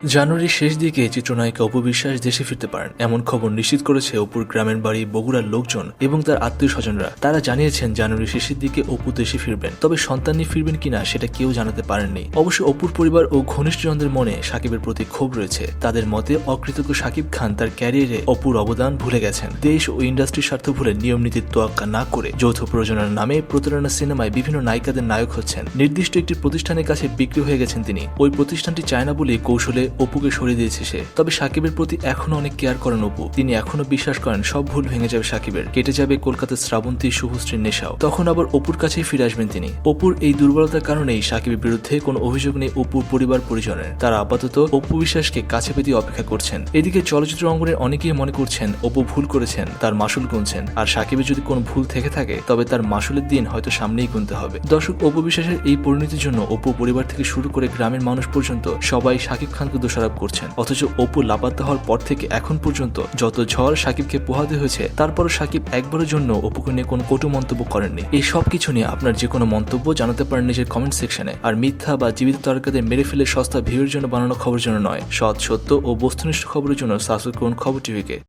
জানুয়ারির শেষ দিকে চিত্রনায়িকা অপু বিশ্বাস দেশে ফিরতে পারেন এমন খবর নিশ্চিত করেছে অপুর গ্রামের বাড়ি বগুড়ার লোকজন এবং তার আত্মীয় স্বজনরা। তারা জানিয়েছেন জানুয়ারির শেষের দিকে অপু দেশে ফিরবেন, তবে সন্তান নিয়ে ফিরবেন কিনা সেটা কেউ জানাতে পারেননি। অবশ্য অপুর পরিবার ও ঘনিষ্ঠজনদের মনে সাকিবের প্রতি ক্ষোভ রয়েছে। তাদের মতে অকৃতজ্ঞ সাকিব খান তার ক্যারিয়ারে অপুর অবদান ভুলে গেছেন। দেশ ও ইন্ডাস্ট্রির স্বার্থ ভুলে নিয়ম নীতির তোয়াক্কা না করে যৌথ প্রযোজনার নামে প্রতারণা সিনেমায় বিভিন্ন নায়িকাদের নায়ক হচ্ছেন। নির্দিষ্ট একটি প্রতিষ্ঠানের কাছে বিক্রি হয়ে গেছেন তিনি। ওই প্রতিষ্ঠানটি চায় না বলে কৌশলে অপুকে সরিয়ে দিয়েছে সে। তবে সাকিবের প্রতি এখনো অনেক কেয়ার করেন অপু। তিনি এখনো বিশ্বাস করেন সব ভুল ভেঙে যাবে সাকিবের, কেটে যাবে কলকাতার শ্রাবন্তী শুভশ্রীর নেশাও। তখন আবার অপুর কাছেই ফিরে আসবেন তিনি। অপুর এই দুর্বলতার কারণেই সাকিবের বিরুদ্ধে কোনো অভিযোগ নেই অপুর পরিবার পরিজনের। তারা আপাতত অপু বিশ্বাসকে কাছে পেতে অপেক্ষা করছেন। এদিকে চলচ্চিত্র অঙ্গনের অনেকেই মনে করছেন অপু ভুল করেছেন, তার মাসুল গুনছেন। আর সাকিবের যদি কোনো ভুল থেকে থাকে তবে তার মাসুলের দিন হয়তো সামনেই গুনতে হবে। দর্শক, অপু বিশ্বাসের এই পরিণতির জন্য অপু পরিবার থেকে শুরু করে গ্রামের মানুষ পর্যন্ত সবাই সাকিব খানকে দোষারোপ করছেন। অথচ অপু লাপাত্তা হওয়ার পর থেকে এখন পর্যন্ত যত ঝড় সাকিবকে পোহাতে হয়েছে, তারপরও সাকিব একবারের জন্য অপুকে নিয়ে কোনো কটু মন্তব্য করেননি। এই সব কিছু নিয়ে আপনার যে কোনো মন্তব্য জানাতে পারেন নিজের কমেন্ট সেকশনে। আর মিথ্যা বা জীবিত তারকাদের মেরে ফেলে সস্তা ভিউয়ের জন্য বানানো খবরের জন্য নয়, সৎ, সত্য ও বস্তুনিষ্ঠ খবরের জন্য সাবস্ক্রাইব করুন খবর টিভিকে।